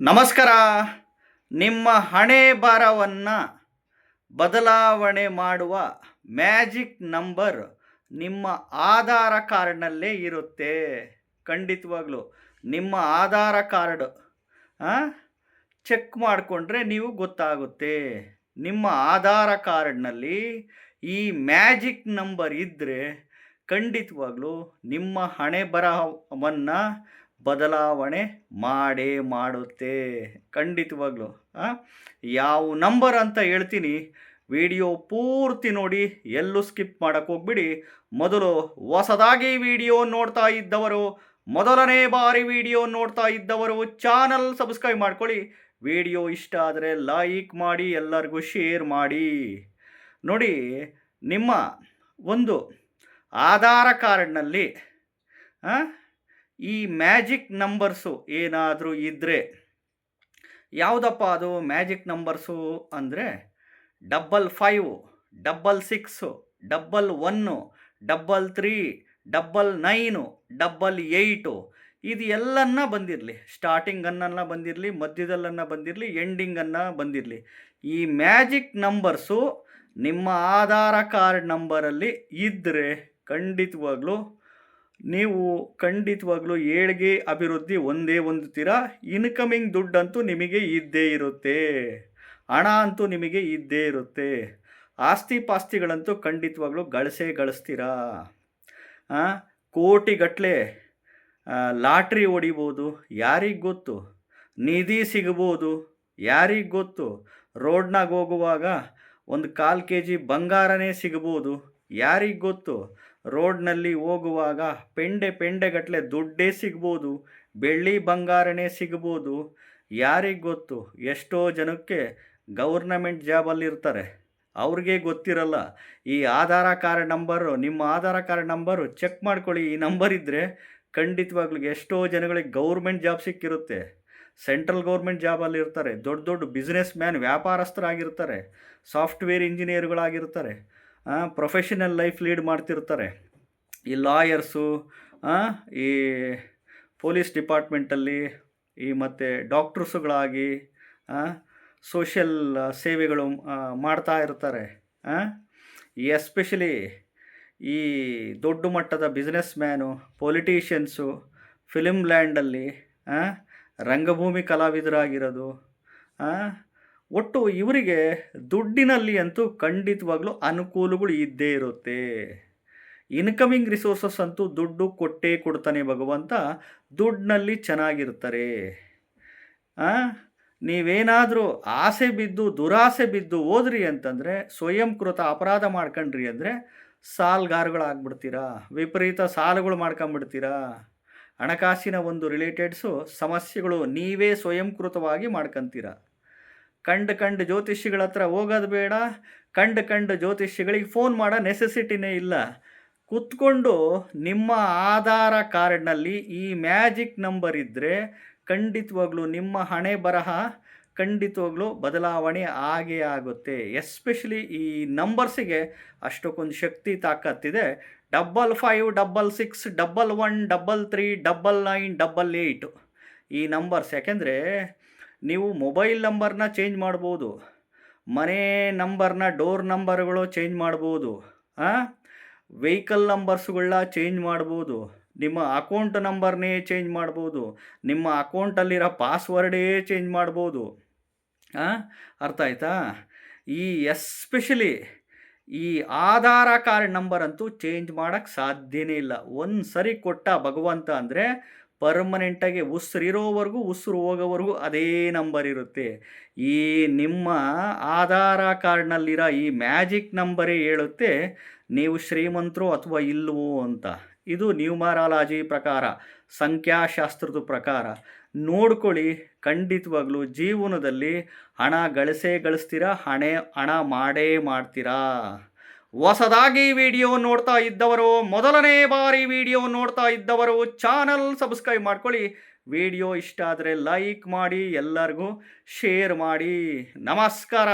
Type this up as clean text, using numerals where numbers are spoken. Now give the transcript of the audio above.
ನಮಸ್ಕಾರ. ನಿಮ್ಮ ಹಣೆ ಬರವನ್ನು ಬದಲಾವಣೆ ಮಾಡುವ ಮ್ಯಾಜಿಕ್ ನಂಬರ್ ನಿಮ್ಮ ಆಧಾರ ಕಾರ್ಡ್ನಲ್ಲೇ ಇರುತ್ತೆ. ಖಂಡಿತವಾಗ್ಲೂ ನಿಮ್ಮ ಆಧಾರ ಕಾರ್ಡ್ ಚೆಕ್ ಮಾಡಿಕೊಂಡ್ರೆ ನೀವು ಗೊತ್ತಾಗುತ್ತೆ. ನಿಮ್ಮ ಆಧಾರ ಕಾರ್ಡ್ನಲ್ಲಿ ಈ ಮ್ಯಾಜಿಕ್ ನಂಬರ್ ಇದ್ದರೆ ಖಂಡಿತವಾಗ್ಲೂ ನಿಮ್ಮ ಹಣೆ ಬರಹವನ್ನು ಬದಲಾವಣೆ ಮಾಡೇ ಮಾಡುತ್ತೆ. ಖಂಡಿತವಾಗ್ಲೂ ಯಾವ ನಂಬರ್ ಅಂತ ಹೇಳ್ತೀನಿ, ವಿಡಿಯೋ ಪೂರ್ತಿ ನೋಡಿ, ಎಲ್ಲೂ ಸ್ಕಿಪ್ ಮಾಡೋಕ್ಕೆ ಹೋಗ್ಬಿಡಿ. ಮೊದಲು ಹೊಸದಾಗಿ ವಿಡಿಯೋ ನೋಡ್ತಾ ಇದ್ದವರು, ಮೊದಲನೇ ಬಾರಿ ವಿಡಿಯೋ ನೋಡ್ತಾ ಇದ್ದವರು ಚಾನಲ್ ಸಬ್ಸ್ಕ್ರೈಬ್ ಮಾಡ್ಕೊಳ್ಳಿ. ವಿಡಿಯೋ ಇಷ್ಟ ಆದರೆ ಲೈಕ್ ಮಾಡಿ, ಎಲ್ಲರಿಗೂ ಶೇರ್ ಮಾಡಿ. ನೋಡಿ, ನಿಮ್ಮ ಒಂದು ಆಧಾರ ಕಾರ್ಡ್ನಲ್ಲಿ ಈ ಮ್ಯಾಜಿಕ್ ನಂಬರ್ಸು ಏನಾದರೂ ಇದ್ದರೆ, ಯಾವುದಪ್ಪ ಅದು ಮ್ಯಾಜಿಕ್ ನಂಬರ್ಸು ಅಂದರೆ 55, 66, 11, 33, 99, 88 ಇದು ಎಲ್ಲನ್ನ ಬಂದಿರಲಿ. ಸ್ಟಾರ್ಟಿಂಗನ್ನು ಬಂದಿರಲಿ, ಮಧ್ಯದಲ್ಲನ್ನು ಬಂದಿರಲಿ, ಎಂಡಿಂಗನ್ನು ಬಂದಿರಲಿ. ಈ ಮ್ಯಾಜಿಕ್ ನಂಬರ್ಸು ನಿಮ್ಮ ಆಧಾರ ಕಾರ್ಡ್ ನಂಬರಲ್ಲಿ ಇದ್ದರೆ ಖಂಡಿತವಾಗ್ಲೂ ಏಳಿಗೆ ಅಭಿವೃದ್ಧಿ ಒಂದೇ ಹೊಂದುತ್ತೀರಾ. ಇನ್ಕಮಿಂಗ್ ದುಡ್ಡಂತೂ ನಿಮಗೆ ಇದ್ದೇ ಇರುತ್ತೆ, ಹಣ ಅಂತೂ ನಿಮಗೆ ಇದ್ದೇ ಇರುತ್ತೆ. ಆಸ್ತಿ ಪಾಸ್ತಿಗಳಂತೂ ಖಂಡಿತವಾಗ್ಲೂ ಗಳಿಸ್ತೀರಾ. ಕೋಟಿಗಟ್ಟಲೆ ಲಾಟ್ರಿ ಹೊಡಿಬೋದು, ಯಾರಿಗೆ ಗೊತ್ತು. ನಿಧಿ ಸಿಗ್ಬೋದು, ಯಾರಿಗೆ ಗೊತ್ತು. ರೋಡ್ನಾಗ ಹೋಗುವಾಗ ಒಂದು 1/4 kg ಬಂಗಾರನೇ ಸಿಗ್ಬೋದು, ಯಾರಿಗೆ ಗೊತ್ತು. ರೋಡ್ನಲ್ಲಿ ಹೋಗುವಾಗ ಪೆಂಡೆಗಟ್ಟಲೆ ದುಡ್ಡೇ ಸಿಗ್ಬೋದು, ಬೆಳ್ಳಿ ಬಂಗಾರನೇ ಸಿಗ್ಬೋದು, ಯಾರಿಗೆ ಗೊತ್ತು. ಎಷ್ಟೋ ಜನಕ್ಕೆ ಗೌರ್ನಮೆಂಟ್ ಜಾಬಲ್ಲಿರ್ತಾರೆ, ಅವ್ರಿಗೆ ಗೊತ್ತಿರಲ್ಲ. ಈ ಆಧಾರ ಕಾರ್ಡ್ ನಂಬರು, ನಿಮ್ಮ ಆಧಾರ ಕಾರ್ಡ್ ನಂಬರು ಚೆಕ್ ಮಾಡ್ಕೊಳ್ಳಿ. ಈ ನಂಬರ್ ಇದ್ದರೆ ಖಂಡಿತವಾಗ್ಲೂ ಎಷ್ಟೋ ಜನಗಳಿಗೆ ಗೌರ್ಮೆಂಟ್ ಜಾಬ್ ಸಿಕ್ಕಿರುತ್ತೆ. ಸೆಂಟ್ರಲ್ ಗೌರ್ಮೆಂಟ್ ಜಾಬಲ್ಲಿ ಇರ್ತಾರೆ, ದೊಡ್ಡ ಬಿಸ್ನೆಸ್ ಮ್ಯಾನ್, ವ್ಯಾಪಾರಸ್ಥರಾಗಿರ್ತಾರೆ, ಸಾಫ್ಟ್ವೇರ್ ಇಂಜಿನಿಯರ್ಗಳಾಗಿರ್ತಾರೆ, ಪ್ರೊಫೆಷನಲ್ ಲೈಫ್ ಲೀಡ್ ಮಾಡ್ತಿರ್ತಾರೆ. ಈ ಲಾಯರ್ಸು, ಈ ಪೊಲೀಸ್ ಡಿಪಾರ್ಟ್ಮೆಂಟಲ್ಲಿ, ಈ ಮತ್ತು ಡಾಕ್ಟ್ರಸ್ಸುಗಳಾಗಿ ಸೋಷಿಯಲ್ ಸೇವೆಗಳು ಮಾಡ್ತಾ ಇರ್ತಾರೆ. ಎಸ್ಪೆಷಲಿ ಈ ದೊಡ್ಡ ಮಟ್ಟದ ಬಿಸ್ನೆಸ್ ಮ್ಯಾನು, ಪೊಲಿಟಿಷಿಯನ್ಸು, ಫಿಲ್ಮ್ ಲ್ಯಾಂಡಲ್ಲಿ ರಂಗಭೂಮಿ ಕಲಾವಿದರಾಗಿರೋದು, ಒಟ್ಟು ಇವರಿಗೆ ದುಡ್ಡಿನಲ್ಲಿ ಅಂತೂ ಖಂಡಿತವಾಗ್ಲೂ ಅನುಕೂಲಗಳು ಇದ್ದೇ ಇರುತ್ತೆ. ಇನ್ಕಮಿಂಗ್ ರಿಸೋರ್ಸಸ್ ಅಂತೂ ದುಡ್ಡು ಕೊಟ್ಟೇ ಕೊಡ್ತಾನೆ ಭಗವಂತ. ದುಡ್ಡಿನಲ್ಲಿ ಚೆನ್ನಾಗಿರ್ತಾರೆ. ನೀವೇನಾದರೂ ಆಸೆ ಬಿದ್ದು, ದುರಾಸೆ ಬಿದ್ದು ಹೋದ್ರಿ ಅಂತಂದರೆ, ಸ್ವಯಂಕೃತ ಅಪರಾಧ ಮಾಡ್ಕೊಂಡ್ರಿ ಅಂದರೆ ಸಾಲಗಾರಗಳಾಗ್ಬಿಡ್ತೀರಾ, ವಿಪರೀತ ಸಾಲಗಳು ಮಾಡ್ಕೊಂಬಿಡ್ತೀರಾ. ಹಣಕಾಸಿನ ಒಂದು ರಿಲೇಟೆಡ್ಸು ಸಮಸ್ಯೆಗಳು ನೀವೇ ಸ್ವಯಂಕೃತವಾಗಿ ಮಾಡ್ಕೊತೀರ. ಕಂಡು ಜ್ಯೋತಿಷಿಗಳ ಹತ್ರ ಹೋಗೋದು ಬೇಡ, ಕಂಡು ಜ್ಯೋತಿಷಿಗಳಿಗೆ ಫೋನ್ ಮಾಡೋ ನೆಸೆಸಿಟಿನೇ ಇಲ್ಲ. ಕೂತ್ಕೊಂಡು ನಿಮ್ಮ ಆಧಾರ ಕಾರ್ಡ್ನಲ್ಲಿ ಈ ಮ್ಯಾಜಿಕ್ ನಂಬರ್ ಇದ್ದರೆ ಖಂಡಿತವಾಗ್ಲೂ ನಿಮ್ಮ ಹಣೆ ಬರಹ ಖಂಡಿತವಾಗ್ಲೂ ಬದಲಾವಣೆ ಆಗೇ ಆಗುತ್ತೆ. ಎಸ್ಪೆಷಲಿ ಈ ನಂಬರ್ಸಿಗೆ ಅಷ್ಟಕ್ಕೊಂದು ಶಕ್ತಿ ತಾಕತ್ತಿದೆ. 55, 66, 11, 33, 99, 88 ಈ ನಂಬರ್ಸ್. ಯಾಕೆಂದರೆ ನೀವು ಮೊಬೈಲ್ ನಂಬರ್ನ ಚೇಂಜ್ ಮಾಡ್ಬೋದು, ಮನೆ ನಂಬರ್ನ, ಡೋರ್ ನಂಬರ್ಗಳು ಚೇಂಜ್ ಮಾಡ್ಬೋದು, ವೆಹಿಕಲ್ ನಂಬರ್ಸ್ಗಳನ್ನ ಚೇಂಜ್ ಮಾಡ್ಬೋದು, ನಿಮ್ಮ ಅಕೌಂಟ್ ನಂಬರ್ನೇ ಚೇಂಜ್ ಮಾಡ್ಬೋದು, ನಿಮ್ಮ ಅಕೌಂಟಲ್ಲಿರೋ ಪಾಸ್ವರ್ಡೇ ಚೇಂಜ್ ಮಾಡ್ಬೋದು. ಅರ್ಥ ಆಯ್ತಾ? ಈ ಎಸ್ಪೆಷಲಿ ಈ ಆಧಾರ ಕಾರ್ಡ್ ನಂಬರ್ ಅಂತೂ ಚೇಂಜ್ ಮಾಡೋಕ್ಕೆ ಸಾಧ್ಯನೇ ಇಲ್ಲ. ಒಂದು ಸರಿ ಕೊಟ್ಟ ಭಗವಂತ ಅಂದರೆ ಪರ್ಮನೆಂಟಾಗಿ ಉಸಿರಿರೋವರೆಗೂ, ಉಸಿರು ಹೋಗೋವರೆಗೂ ಅದೇ ನಂಬರ್ ಇರುತ್ತೆ. ಈ ನಿಮ್ಮ ಆಧಾರ ಕಾರ್ಡ್ನಲ್ಲಿರೋ ಈ ಮ್ಯಾಜಿಕ್ ನಂಬರೇ ಹೇಳುತ್ತೆ ನೀವು ಶ್ರೀಮಂತರು ಅಥವಾ ಇಲ್ಲವೋ ಅಂತ. ಇದು ನ್ಯೂಮರಾಲಜಿ ಪ್ರಕಾರ, ಸಂಖ್ಯಾಶಾಸ್ತ್ರದ ಪ್ರಕಾರ ನೋಡ್ಕೊಳ್ಳಿ. ಖಂಡಿತವಾಗ್ಲೂ ಜೀವನದಲ್ಲಿ ಹಣ ಗಳಿಸ್ತೀರಾ, ಹಣ ಮಾಡೇ ಮಾಡ್ತೀರಾ. ಹೊಸದಾಗಿ ವಿಡಿಯೋ ನೋಡ್ತಾ ಇದ್ದವರು, ಮೊದಲನೇ ಬಾರಿ ವಿಡಿಯೋ ನೋಡ್ತಾ ಇದ್ದವರು ಚಾನಲ್ ಸಬ್ಸ್ಕ್ರೈಬ್ ಮಾಡ್ಕೊಳ್ಳಿ. ವಿಡಿಯೋ ಇಷ್ಟ ಆದರೆ ಲೈಕ್ ಮಾಡಿ, ಎಲ್ಲರಿಗೂ ಶೇರ್ ಮಾಡಿ. ನಮಸ್ಕಾರ.